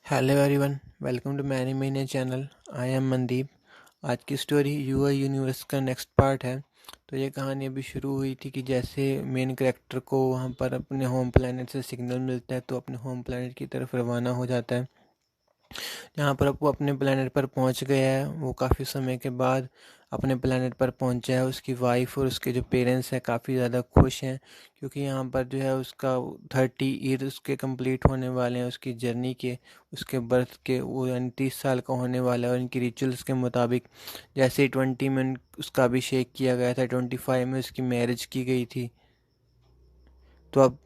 Hello everyone, welcome to many मीने channel. I am Mandeep. आज की स्टोरी यूआई यूनिवर्स का नेक्स्ट पार्ट है। तो ये कहानी अभी शुरू हुई थी कि जैसे मेन कैरेक्टर को वहाँ पर अपने होम प्लेनेट से सिग्नल मिलता है तो अपने होम प्लेनेट की तरफ रवाना हो जाता है। यहाँ पर वो अपने प्लेनेट पर पहुँच गया है। वो काफ़ी समय के बाद अपने प्लेनेट पर पहुँचा है। उसकी वाइफ और उसके जो पेरेंट्स हैं काफ़ी ज़्यादा खुश हैं, क्योंकि यहाँ पर जो है उसका 30 ईयर उसके कंप्लीट होने वाले हैं उसकी जर्नी के, उसके बर्थ के। वो यानी 30 साल का होने वाला है। और इनकी रिचुअल्स के मुताबिक जैसे 20 में उसका अभिषेक किया गया था, 25 में उसकी मैरिज की गई थी, तो अब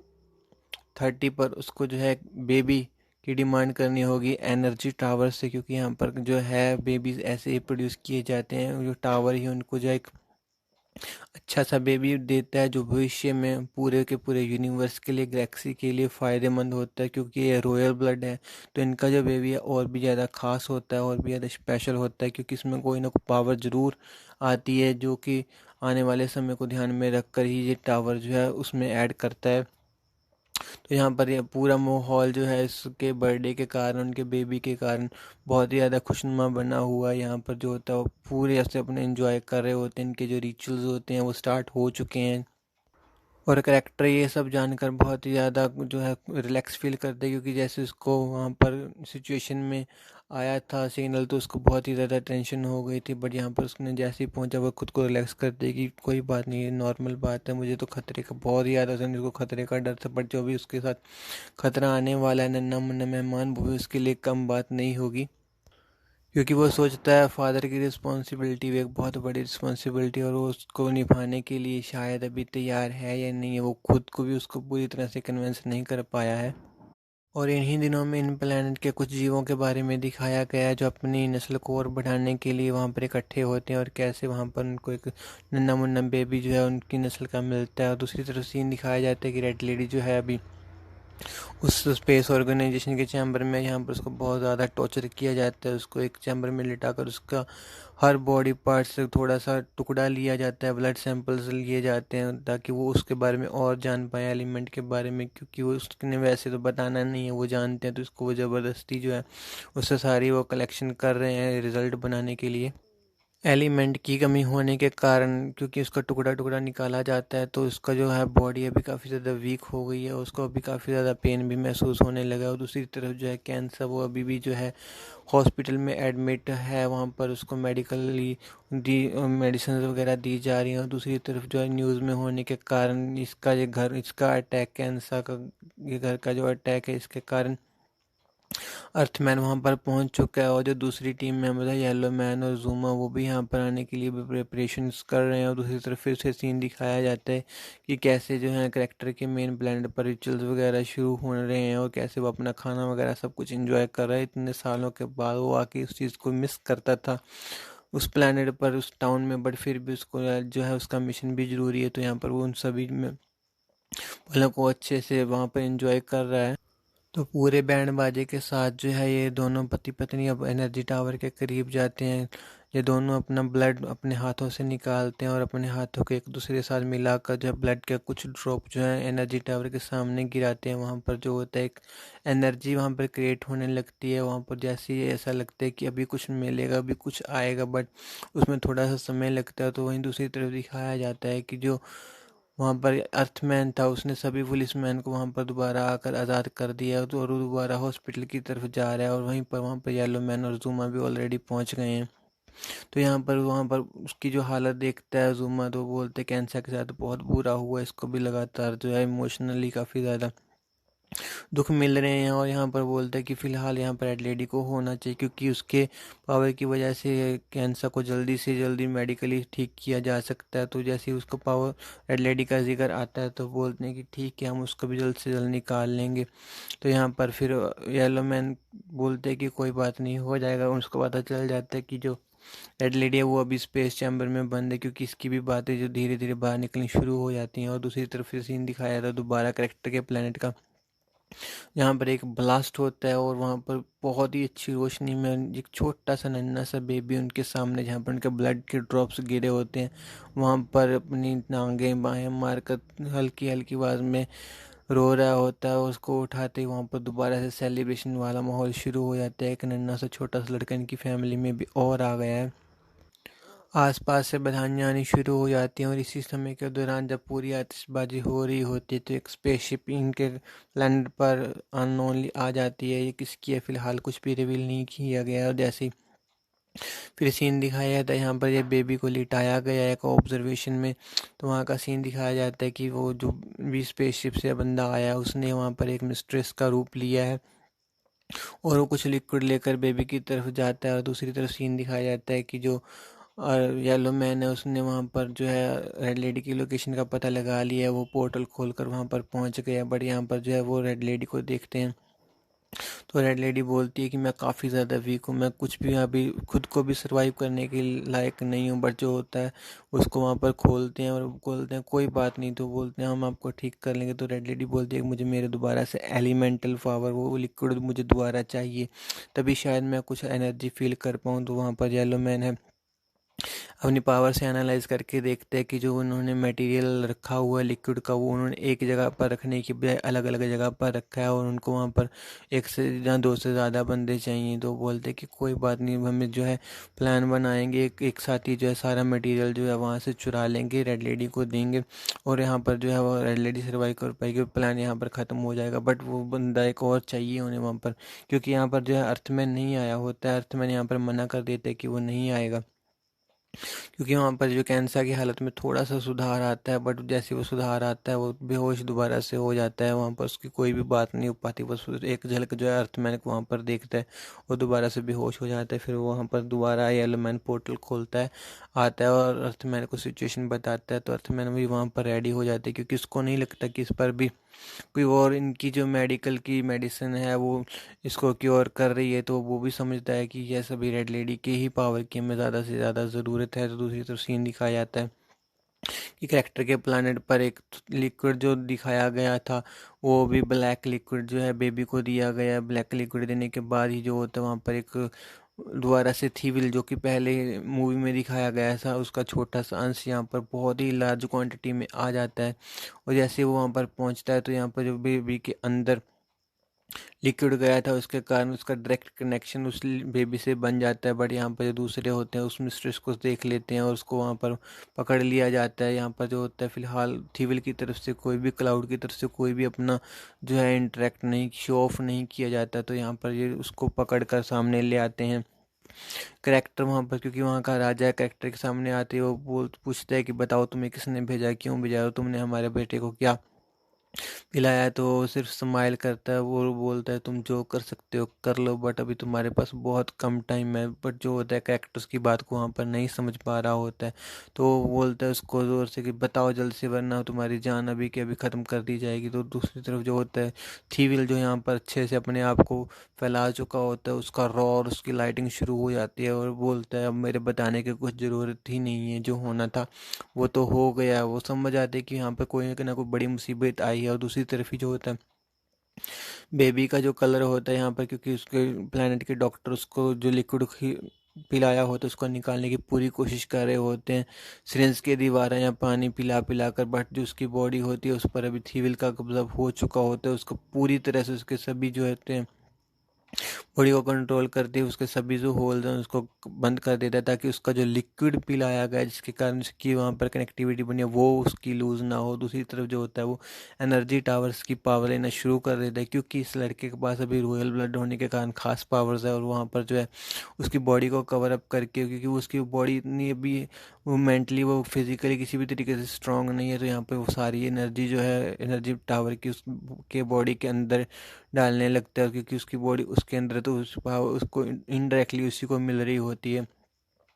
30 पर उसको जो है बेबी की डिमांड करनी होगी एनर्जी टावर से, क्योंकि यहाँ पर जो है बेबीज ऐसे ही प्रोड्यूस किए जाते हैं। जो टावर ही उनको जो एक अच्छा सा बेबी देता है जो भविष्य में पूरे के पूरे यूनिवर्स के लिए, गैलेक्सी के लिए फ़ायदेमंद होता है, क्योंकि ये रॉयल ब्लड है। तो इनका जो बेबी है और भी ज़्यादा ख़ास होता है और भी ज़्यादा स्पेशल होता है, क्योंकि इसमें कोई ना कोई पावर ज़रूर आती है जो कि आने वाले समय को ध्यान में रख कर ही ये टावर जो है उसमें ऐड करता है। तो यहाँ पर ये पूरा माहौल जो है इसके बर्थडे के कारण, उनके बेबी के कारण बहुत ही ज़्यादा खुशनुमा बना हुआ है। यहाँ पर जो होता है वो पूरे ऐसे अपने एंजॉय कर रहे होते हैं। इनके जो रिचुअल्स होते हैं वो स्टार्ट हो चुके हैं। और करेक्टर ये सब जानकर बहुत ही ज़्यादा जो है रिलैक्स फील करते हैं, क्योंकि जैसे उसको वहाँ पर सिचुएशन में आया था सिग्नल तो उसको बहुत ही ज़्यादा टेंशन हो गई थी। बट यहाँ पर उसने जैसे ही पहुँचा वो खुद को रिलैक्स करते कि कोई बात नहीं, ये नॉर्मल बात है, मुझे तो खतरे का बहुत ही ज़्यादा उसको खतरे का डर था। बट जो भी उसके साथ खतरा आने वाला है, नन्हा मुन्ना मेहमान, वो भी उसके लिए कम बात नहीं होगी, क्योंकि वो सोचता है फादर की रिस्पॉन्सिबिलिटी भी एक बहुत बड़ी रिस्पॉन्सिबिलिटी, और वो उसको निभाने के लिए शायद अभी तैयार है या नहीं है। वो खुद को भी उसको पूरी तरह से कन्विंस नहीं कर पाया है। और इन्हीं दिनों में इन प्लेनेट के कुछ जीवों के बारे में दिखाया गया है जो अपनी नस्ल को और बढ़ाने के लिए वहाँ पर इकट्ठे होते हैं, और कैसे वहाँ पर उनको एक नन्हा मुन्ना बेबी जो है उनकी नस्ल का मिलता है। और दूसरी तरफ सीन दिखाया जाता है कि रेड लेडी जो है अभी उस स्पेस ऑर्गेनाइजेशन के चैम्बर में, यहाँ पर उसको बहुत ज़्यादा टॉर्चर किया जाता है। उसको एक चैम्बर में लिटाकर उसका हर बॉडी पार्ट से थोड़ा सा टुकड़ा लिया जाता है, ब्लड सैंपल्स लिए जाते हैं ताकि वो उसके बारे में और जान पाए, एलिमेंट के बारे में, क्योंकि वो उसने वैसे तो बताना नहीं है, वो जानते हैं। तो उसको वो ज़बरदस्ती जो है उससे सारी वो कलेक्शन कर रहे हैं रिज़ल्ट बनाने के लिए। एलिमेंट की कमी होने के कारण क्योंकि उसका टुकड़ा टुकड़ा निकाला जाता है, तो उसका जो है बॉडी अभी काफ़ी ज़्यादा वीक हो गई है। उसको अभी काफ़ी ज़्यादा पेन भी महसूस होने लगा है। और दूसरी तरफ जो है कैंसर, वो अभी भी जो है हॉस्पिटल में एडमिट है। वहाँ पर उसको मेडिकली दी मेडिसिन वगैरह दी जा रही हैं। और दूसरी तरफ जो है न्यूज़ में होने के कारण इसका अटैक, कैंसर का ये घर का जो अटैक है, इसके कारण अर्थमैन वहाँ पर पहुँच चुका है। और जो दूसरी टीम मेंबर है येलो मैन और जूमा, वो भी यहाँ पर आने के लिए भी प्रिपरेशंस कर रहे हैं। और दूसरी तरफ फिर से सीन दिखाया जाता है कि कैसे जो है करेक्टर के मेन प्लेनेट पर रिचुअल्स वगैरह शुरू हो रहे हैं, और कैसे वो अपना खाना वगैरह सब कुछ एंजॉय कर रहा है। इतने सालों के बाद वो आके उस चीज़ को मिस करता था उस प्लेनेट पर, उस टाउन में। बट फिर भी उसको जो है उसका मिशन भी ज़रूरी है, तो यहाँ पर वो उन सभी में पलों को अच्छे से वहाँ पर एंजॉय कर रहा है। तो पूरे बैंड बाजे के साथ जो है ये दोनों पति पत्नी अब एनर्जी टावर के करीब जाते हैं। ये दोनों अपना ब्लड अपने हाथों से निकालते हैं और अपने हाथों को एक दूसरे के साथ मिलाकर जो है ब्लड के कुछ ड्रॉप जो है एनर्जी टावर के सामने गिराते हैं। वहाँ पर जो होता है एक एनर्जी वहाँ पर क्रिएट होने लगती है। वहाँ पर जैसे ही ऐसा लगता है कि अभी कुछ मिलेगा, अभी कुछ आएगा, बट उसमें थोड़ा सा समय लगता है। तो वहीं दूसरी तरफ दिखाया जाता है कि जो वहाँ पर अर्थमैन था उसने सभी पुलिसमैन को वहाँ पर दोबारा आकर आज़ाद कर दिया, तो और वो दोबारा हॉस्पिटल की तरफ जा रहा है। और वहाँ पर येलो मैन और जूमा भी ऑलरेडी पहुँच गए हैं। तो वहाँ पर उसकी जो हालत देखता है जूमा, तो बोलते कैंसर के साथ बहुत बुरा हुआ, इसको भी लगातार जो है इमोशनली काफ़ी ज़्यादा दुख मिल रहे हैं। और यहाँ पर बोलते हैं कि फ़िलहाल यहाँ पर रेड लेडी को होना चाहिए, क्योंकि उसके पावर की वजह से कैंसर को जल्दी से जल्दी मेडिकली ठीक किया जा सकता है। तो जैसे ही उसको पावर रेड लेडी का जिक्र आता है तो बोलते हैं कि ठीक है, हम उसको भी जल्द से जल्द निकाल लेंगे। तो यहाँ पर फिर येलो मैन बोलते हैं कि कोई बात नहीं, हो जाएगा। उसको पता चल जाता है कि जो रेड लेडी है वो अभी स्पेस चैम्बर में बंद है, क्योंकि इसकी भी बातें जो धीरे धीरे बाहर निकलनी शुरू हो जाती हैं। और दूसरी तरफ फिर सीन दिखाया जाता है दोबारा करेक्टर के प्लेनेट का, यहाँ पर एक ब्लास्ट होता है और वहाँ पर बहुत ही अच्छी रोशनी में एक छोटा सा नन्हा सा बेबी उनके सामने, जहाँ पर उनके ब्लड के ड्रॉप्स गिरे होते हैं, वहाँ पर अपनी टांगें बाहें मारकर हल्की हल्की आवाज़ में रो रहा होता है। उसको उठाते ही वहाँ पर दोबारा से सेलिब्रेशन वाला माहौल शुरू हो जाता है। एक नन्हा सा छोटा सा लड़का इनकी फैमिली में भी और आ गया है। आसपास से बधाइयाँ आनी शुरू हो जाती हैं और इसी समय के दौरान जब पूरी आतिशबाजी हो रही होती है तो एक स्पेसशिप इनके प्लैनेट पर अननोनली आ जाती है। ये किसकी है फिलहाल कुछ भी रिवील नहीं किया गया है। और जैसे ही फिर सीन दिखाया जाता है यहाँ पर ये बेबी को लिटाया गया है एक ऑब्जर्वेशन में, तो वहाँ का सीन दिखाया जाता है कि वो जो भी स्पेसशिप से बंदा आया उसने वहाँ पर एक मिस्ट्रेस का रूप लिया है और वो कुछ लिक्विड लेकर बेबी की तरफ जाता है। और दूसरी तरफ सीन दिखाया जाता है कि जो और येलो मैन है उसने वहाँ पर जो है रेड लेडी की लोकेशन का पता लगा लिया है। वो पोर्टल खोलकर वहाँ पर पहुँच गया। बट यहाँ पर जो है वो रेड लेडी को देखते हैं तो रेड लेडी बोलती है कि मैं काफ़ी ज़्यादा वीक हूँ, मैं कुछ भी अभी खुद को भी सर्वाइव करने के लायक नहीं हूँ। बट जो होता है उसको वहाँ पर खोलते हैं और बोलते हैं कोई बात नहीं, तो बोलते हैं हम आपको ठीक कर लेंगे। तो रेड लेडी बोलती है कि मुझे मेरे दोबारा से एलिमेंटल पावर, वो लिक्विड मुझे दोबारा चाहिए, तभी शायद मैं कुछ एनर्जी फील कर पाऊँ। तो वहाँ पर येलो मैन है अपनी पावर से एनालाइज करके देखते हैं कि जो उन्होंने मटेरियल रखा हुआ है लिक्विड का, वो उन्होंने एक जगह पर रखने की बजाय अलग अलग जगह पर रखा है और उनको वहाँ पर एक से या दो से ज़्यादा बंदे चाहिए। तो बोलते हैं कि कोई बात नहीं, हमें जो है प्लान बनाएंगे, एक साथ ही जो है सारा मटेरियल जो है वहाँ से चुरा लेंगे, रेड लेडी को देंगे और यहाँ पर जो है वो रेड लेडी सर्वाइव कर पाएगी, प्लान यहाँ पर ख़त्म हो जाएगा। बट वो बंदा एक और चाहिए उन्हें वहाँ पर, क्योंकि यहाँ पर जो है अर्थमैन नहीं आया होता है। अर्थमैन यहाँ पर मना कर देते हैं कि वो नहीं आएगा, क्योंकि वहाँ पर जो कैंसर की हालत में थोड़ा सा सुधार आता है। बट जैसे वो सुधार आता है वो बेहोश दोबारा से हो जाता है। वहाँ पर उसकी कोई भी बात नहीं हो पाती, बस एक झलक जो है अर्थमैन को वहाँ पर देखता है, वो दोबारा से बेहोश हो जाता है। फिर वो वहाँ पर दोबारा येलो मैन पोर्टल खोलता है, आता है और अर्थमैन को सिचुएशन बताता है। तो अर्थमैन भी वहाँ पर रेडी हो जाते हैं, क्योंकि उसको नहीं लगता कि इस पर भी कोई और इनकी जो मेडिकल की मेडिसिन है वो इसको क्योर कर रही है। तो वो भी समझता है कि यह सभी रेड लेडी की ही पावर की हमें ज़्यादा से ज़्यादा ज़रूरत है। तो दूसरी तरफ सीन दिखाया जाता है कि कैरेक्टर के प्लानट पर एक लिक्विड जो दिखाया गया था वो भी ब्लैक लिक्विड जो है बेबी को दिया गया है। ब्लैक लिक्विड देने के बाद ही जो होता है वहाँ पर एक दोबारा से थीविल, जो कि पहले मूवी में दिखाया गया था, उसका छोटा सा अंश यहाँ पर बहुत ही लार्ज क्वांटिटी में आ जाता है। और जैसे वो वहाँ पर पहुँचता है तो यहाँ पर जो बेबी के अंदर लिक्विड गया था उसके कारण उसका डायरेक्ट कनेक्शन उस बेबी से बन जाता है। बट यहाँ पर जो दूसरे होते हैं उस मिस्ट्रेस को देख लेते हैं और उसको वहाँ पर पकड़ लिया जाता है। यहाँ पर जो होता है फिलहाल थीविल की तरफ से कोई भी, क्लाउड की तरफ से कोई भी अपना जो है इंटरेक्ट नहीं, शो ऑफ नहीं किया जाता। तो यहाँ पर ये उसको पकड़ कर सामने ले आते हैं करेक्टर वहाँ पर, क्योंकि वहाँ का राजा करेक्टर के सामने आते ही वो बोल पूछता है कि बताओ तुम्हें किसने भेजा, क्यों भेजा, तुमने हमारे बेटे को क्या पिलाया है। तो वो सिर्फ स्माइल करता है, वो बोलता है तुम जो कर सकते हो कर लो, बट अभी तुम्हारे पास बहुत कम टाइम है। बट जो होता है कैरेक्टर्स की बात को वहाँ पर नहीं समझ पा रहा होता है, तो वो बोलता है उसको ज़ोर से कि बताओ जल्द से, वरना तुम्हारी जान अभी के अभी ख़त्म कर दी जाएगी। तो दूसरी तरफ जो होता है थीविल, जो यहाँ पर अच्छे से अपने आप को फैला चुका होता है, उसका रॉ और उसकी लाइटिंग शुरू हो जाती है और बोलता है अब मेरे बताने की कुछ ज़रूरत ही नहीं है, जो होना था वो तो हो गया। वो समझ आते हैं कि यहाँ पे कोई ना कोई बड़ी मुसीबत आई है। और दूसरी तरफ ही जो होता है बेबी का जो कलर होता है यहाँ पर, क्योंकि उसके प्लेनेट के डॉक्टर उसको जो लिक्विड पिलाया होता है उसको निकालने की पूरी कोशिश कर रहे होते हैं सिरिंज के दीवार या पानी पिला पिला कर। बट जो उसकी बॉडी होती है उस पर अभी थीविल का कब्जा हो चुका होता है। उसको पूरी तरह से उसके सभी जो होते हैं बॉडी को कंट्रोल करते हुए उसके सभी जो होल्स हैं उसको बंद कर देता है, ताकि उसका जो लिक्विड पिलाया गया है जिसके कारण उसकी वहाँ पर कनेक्टिविटी बनी है वो उसकी लूज़ ना हो। दूसरी तरफ जो होता है वो एनर्जी टावर्स की पावर लेना शुरू कर देता है, क्योंकि इस लड़के के पास अभी रॉयल ब्लड होने के कारण खास पावर्स है। और वहाँ पर जो है उसकी बॉडी को कवर अप करके, क्योंकि वो उसकी बॉडी इतनी अभी वो मेंटली वो फिजिकली किसी भी तरीके से स्ट्रांग नहीं है, तो यहाँ पे वो सारी एनर्जी जो है एनर्जी टावर की उसके बॉडी के अंदर डालने लगता है, क्योंकि उसकी बॉडी उसके अंदर है, तो उस पावर उसको इनडायरेक्टली उसी को मिल रही होती है।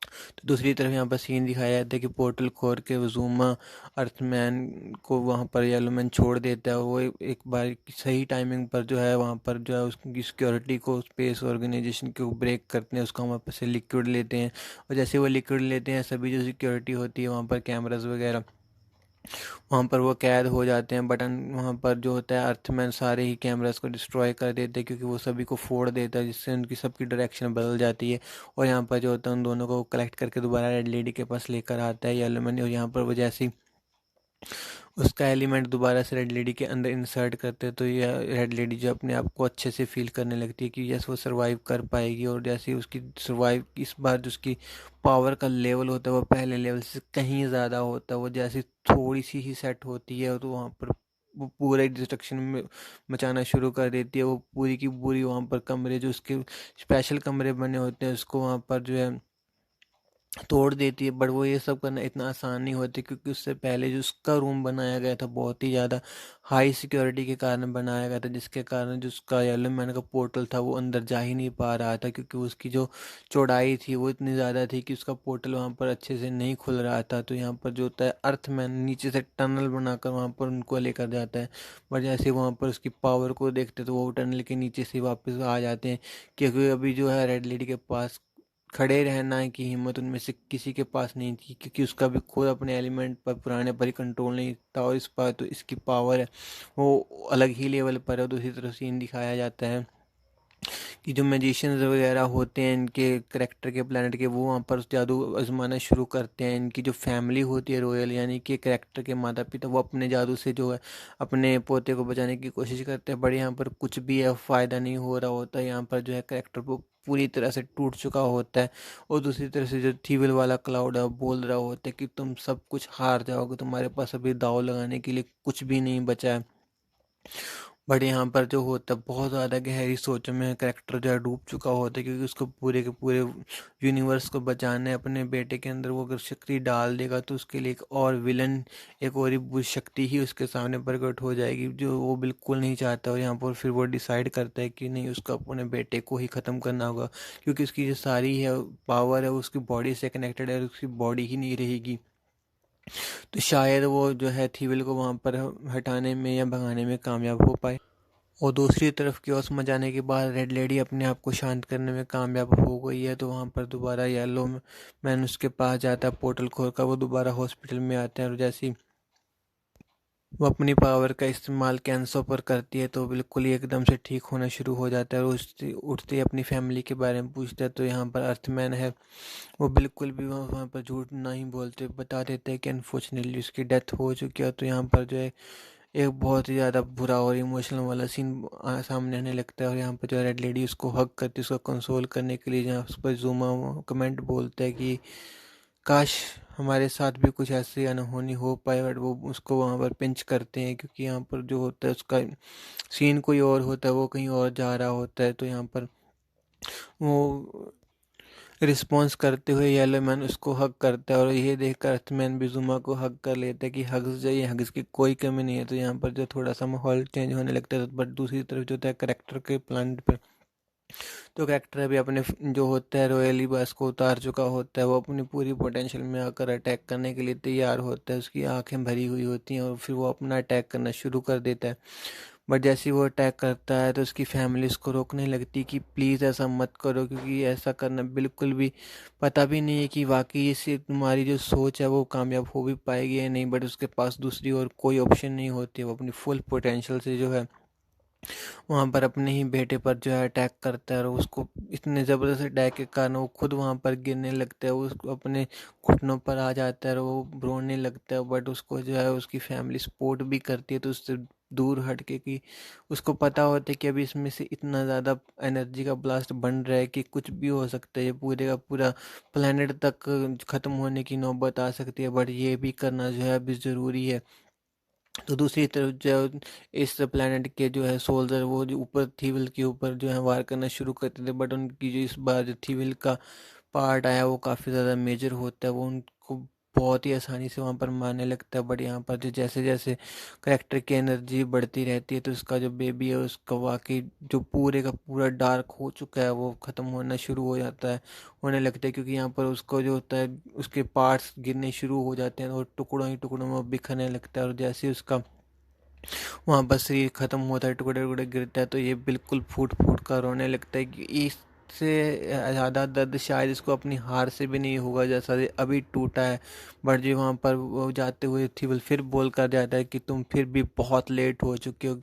तो दूसरी तरफ यहाँ पर सीन दिखाया जाता है कि पोर्टल खोल के वजूमा अर्थमैन को वहाँ पर येलो मैन छोड़ देता है। वो एक बार सही टाइमिंग पर जो है वहाँ पर जो है उसकी सिक्योरिटी को स्पेस ऑर्गेनाइजेशन को ब्रेक करते हैं, उसका वहाँ पर से लिक्विड लेते हैं। और जैसे वो लिक्विड लेते हैं सभी जो सिक्योरिटी होती है वहाँ पर कैमराज वगैरह वहाँ पर वो कैद हो जाते हैं। बटन वहाँ पर जो होता है अर्थमैन सारे ही कैमरास को डिस्ट्रॉय कर देते हैं, क्योंकि वो सभी को फोड़ देता है, जिससे उनकी सबकी डायरेक्शन बदल जाती है। और यहाँ पर जो होता है उन दोनों को कलेक्ट करके दोबारा रेड लेडी के पास लेकर आता है येलो मैन। और यहाँ पर वो जैसी उसका एलिमेंट दोबारा से रेड लेडी के अंदर इंसर्ट करते हैं, तो ये रेड लेडी जो अपने आप को अच्छे से फील करने लगती है कि यस वो सरवाइव कर पाएगी। और जैसे ही उसकी सरवाइव इस बार जो उसकी पावर का लेवल होता है वो पहले लेवल से कहीं ज़्यादा होता है। वो जैसे थोड़ी सी ही सेट होती है तो वहाँ पर वो पूरा डिस्ट्रक्शन में मचाना शुरू कर देती है। वो पूरी की पूरी वहाँ पर कमरे जो उसके स्पेशल कमरे बने होते हैं उसको वहाँ पर जो है तोड़ देती है। बट वो ये सब करना इतना आसान नहीं होता, क्योंकि उससे पहले जो उसका रूम बनाया गया था बहुत ही ज़्यादा हाई सिक्योरिटी के कारण बनाया गया था, जिसके कारण जो उसका येलो मैन का पोर्टल था वो अंदर जा ही नहीं पा रहा था, क्योंकि उसकी जो चौड़ाई थी वो इतनी ज़्यादा थी कि उसका पोर्टल वहाँ पर अच्छे से नहीं खुल रहा था। तो यहाँ पर जो होता है अर्थ मैन नीचे से टनल बनाकर वहाँ पर उनको लेकर जाता है। बट जैसे वहाँ पर उसकी पावर को देखते तो वो टनल के नीचे से वापस आ जाते हैं, क्योंकि अभी जो है रेड लेडी के पास खड़े रहना की हिम्मत उनमें से किसी के पास नहीं थी, क्योंकि उसका भी खुद अपने एलिमेंट पर पुराने पर ही कंट्रोल नहीं था। और इस पर तो इसकी पावर है वो अलग ही लेवल पर है। दूसरी तरफ सीन दिखाया जाता है कि जो मैजिशियंस वगैरह होते हैं इनके करेक्टर के प्लानट के, वो वहाँ पर जादू आजमाना शुरू करते हैं। इनकी जो फैमिली होती है रॉयल, यानी कि करेक्टर के माता पिता, वो अपने जादू से जो है अपने पोते को बचाने की कोशिश करते हैं। बट यहाँ पर कुछ भी है फ़ायदा नहीं हो रहा होता। यहाँ पर जो है करेक्टर को पूरी तरह से टूट चुका होता है। और दूसरी तरफ से जो थीविल वाला क्लाउड है वो बोल रहा होता है कि तुम सब कुछ हार जाओगे, तुम्हारे पास अभी दाव लगाने के लिए कुछ भी नहीं बचा है। बट यहाँ पर जो होता है बहुत ज़्यादा गहरी सोचों में करेक्टर जो है डूब चुका होता है, क्योंकि उसको पूरे के पूरे यूनिवर्स को बचाना है। अपने बेटे के अंदर वो अगर शक्ति डाल देगा तो उसके लिए एक और विलन, एक और ही बुरी शक्ति ही उसके सामने प्रकट हो जाएगी, जो वो बिल्कुल नहीं चाहता। और यहाँ पर फिर वो डिसाइड करता है कि नहीं, उसको अपने बेटे को ही ख़त्म करना होगा, क्योंकि उसकी जो सारी है पावर है उसकी बॉडी से कनेक्टेड है और उसकी बॉडी ही नहीं रहेगी। तो शायद वो जो है थीविल को वहाँ पर हटाने में या भगाने में कामयाब हो पाए। और दूसरी तरफ कियोस्क में जाने के बाद रेड लेडी अपने आप को शांत करने में कामयाब हो गई है। तो वहाँ पर दोबारा येलो मैन उसके पास जाता है, पोर्टल खोलकर वो दोबारा हॉस्पिटल में आते हैं। और जैसे ही वो अपनी पावर का इस्तेमाल कैंसर पर करती है तो बिल्कुल ही एकदम से ठीक होना शुरू हो जाता है। और उठते ही अपनी फैमिली के बारे में पूछता है, तो यहाँ पर अर्थमैन है वो बिल्कुल भी वहाँ पर झूठ नहीं बोलते, बता देते हैं कि अनफॉर्चुनेटली उसकी डेथ हो चुकी है। तो यहाँ पर जो है एक बहुत ही ज़्यादा बुरा और इमोशनल वाला सीन सामने आने लगता है। और यहाँ पर जो रेड लेडी उसको हग करती है उसको कंसोल करने के लिए, जहाँ उस पर जूमा कमेंट बोलता है कि काश हमारे साथ भी कुछ ऐसी अनहोनी हो पाए। बट वो उसको वहाँ पर पिंच करते हैं, क्योंकि यहाँ पर जो होता है उसका सीन कोई और होता है, वो कहीं और जा रहा होता है। तो यहाँ पर वो रिस्पॉन्स करते हुए येलो मैन उसको हग करता है, और ये देखकर अर्थमैन भी जुमा को हग कर लेता है कि हग्स जो ये हग्स की कोई कमी नहीं है। तो यहाँ पर जो थोड़ा सा माहौल चेंज होने लगता है। बट दूसरी तरफ जो होता है करेक्टर के प्लान पे, तो करेक्टर अभी अपने जो होता है रॉयली बस को उतार चुका होता है। वो अपनी पूरी पोटेंशियल में आकर अटैक करने के लिए तैयार होता है। उसकी आंखें भरी हुई होती हैं और फिर वो अपना अटैक करना शुरू कर देता है। बट जैसे ही वो अटैक करता है तो उसकी फैमिली उसको रोकने लगती कि प्लीज़ ऐसा मत करो, क्योंकि ऐसा करना बिल्कुल भी पता भी नहीं है कि वाकई इससे तुम्हारी जो सोच है वो कामयाब हो भी पाएगी या नहीं। बट उसके पास दूसरी और कोई ऑप्शन नहीं होती। वो अपनी फुल पोटेंशियल से जो है वहाँ पर अपने ही बेटे पर जो है अटैक करता है। और उसको इतने ज़बरदस्त अटैक के कारण वो खुद वहाँ पर गिरने लगता है, वो उसको अपने घुटनों पर आ जाता है और वो रोने लगता है। बट उसको जो है उसकी फैमिली सपोर्ट भी करती है, तो उससे दूर हट के कि उसको पता होता है कि अभी इसमें से इतना ज़्यादा एनर्जी का ब्लास्ट बन रहा है कि कुछ भी हो सकता है, ये पूरे का पूरा प्लेनेट तक ख़त्म होने की नौबत आ सकती है। बट ये भी करना जो है अभी ज़रूरी है। तो दूसरी तरफ जो इस प्लेनेट के जो है सोल्जर वो जो ऊपर थीविल के ऊपर जो है वार करना शुरू करते थे। बट उनकी जो इस बार जो थीविल का पार्ट आया वो काफ़ी ज़्यादा मेजर होता है, वो उनको बहुत ही आसानी से वहाँ पर मारने लगता है। बट यहाँ पर जो जैसे जैसे करेक्टर की एनर्जी बढ़ती रहती है तो उसका जो बेबी है उसका वाकई जो पूरे का पूरा डार्क हो चुका है वो ख़त्म होना शुरू हो जाता है, होने लगता है। क्योंकि यहाँ पर उसको जो होता है उसके पार्ट्स गिरने शुरू हो जाते हैं और टुकड़ों ही टुकड़ों में वो बिखरने लगता है। और जैसे ही उसका वहाँ पर शरीर खत्म होता है, टुकड़े टुकड़े गिरता है, तो ये बिल्कुल फूट फूट कर रोने लगता है कि इससे ज़्यादा दर्द शायद इसको अपनी हार से भी नहीं होगा जैसा ये अभी टूटा है। बट जो वहाँ पर वो जाते हुए थीवल फिर बोल कर जाता है कि तुम फिर भी बहुत लेट हो चुके हो।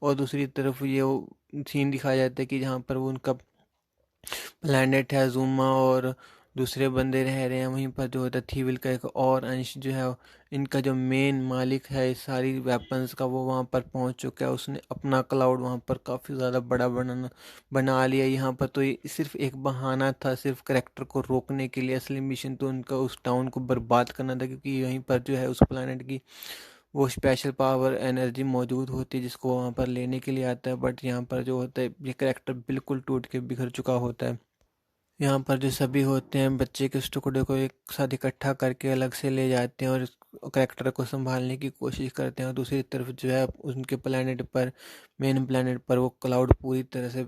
और दूसरी तरफ ये सीन दिखाया जाता है कि जहाँ पर वो उनका प्लैनेट है जूमा, और दूसरे बंदे रह रहे हैं। वहीं पर जो होता है थीविल का एक और अंश जो है, इनका जो मेन मालिक है इस सारी वेपन्स का, वो वहाँ पर पहुँच चुका है। उसने अपना क्लाउड वहाँ पर काफ़ी ज़्यादा बड़ा बना लिया। यहाँ पर तो ये सिर्फ एक बहाना था, सिर्फ करेक्टर को रोकने के लिए। असली मिशन तो उनका उस टाउन को बर्बाद करना था, क्योंकि यहीं पर जो है उस प्लानट की वो स्पेशल पावर एनर्जी मौजूद होती है जिसको वहाँ पर लेने के लिए आता है। बट यहाँ पर जो होता है, ये करेक्टर बिल्कुल टूट के बिखर चुका होता है। यहाँ पर जो सभी होते हैं बच्चे के उस टुकड़े को एक साथ इकट्ठा करके अलग से ले जाते हैं और करेक्टर को संभालने की कोशिश करते हैं। और दूसरी तरफ जो है उनके प्लेनेट पर, मेन प्लेनेट पर, वो क्लाउड पूरी तरह से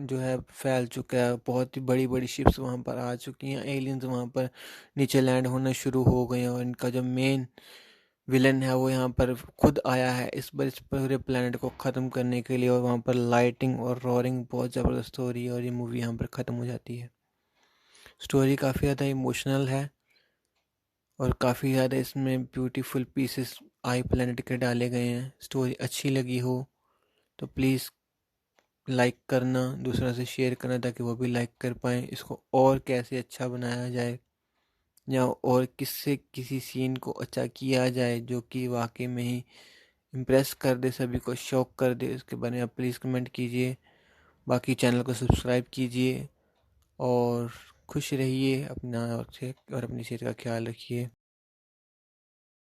जो है फैल चुका है। बहुत ही बड़ी बड़ी शिप्स वहाँ पर आ चुकी हैं। एलियंस वहाँ पर नीचे लैंड होना शुरू हो गए हैं। और इनका जो मेन विलन है वो यहाँ पर खुद आया है इस बार इस पूरे प्लेनेट को ख़त्म करने के लिए। और वहाँ पर लाइटिंग और रोरिंग बहुत ज़बरदस्त हो रही है और ये मूवी यहाँ पर ख़त्म हो जाती है। स्टोरी काफ़ी ज़्यादा इमोशनल है और काफ़ी ज़्यादा इसमें ब्यूटीफुल पीसेस आई प्लेनेट के डाले गए हैं। स्टोरी अच्छी लगी हो तो प्लीज़ लाइक करना, दूसरा से शेयर करना ताकि वो भी लाइक कर पाएँ। इसको और कैसे अच्छा बनाया जाए या और किससे किसी सीन को अच्छा किया जाए जो कि वाकई में ही इम्प्रेस कर दे, सभी को शॉक कर दे, उसके बारे में आप प्लीज़ कमेंट कीजिए। बाकी चैनल को सब्सक्राइब कीजिए और खुश रहिए अपना और अपनी सेहत का ख्याल रखिए।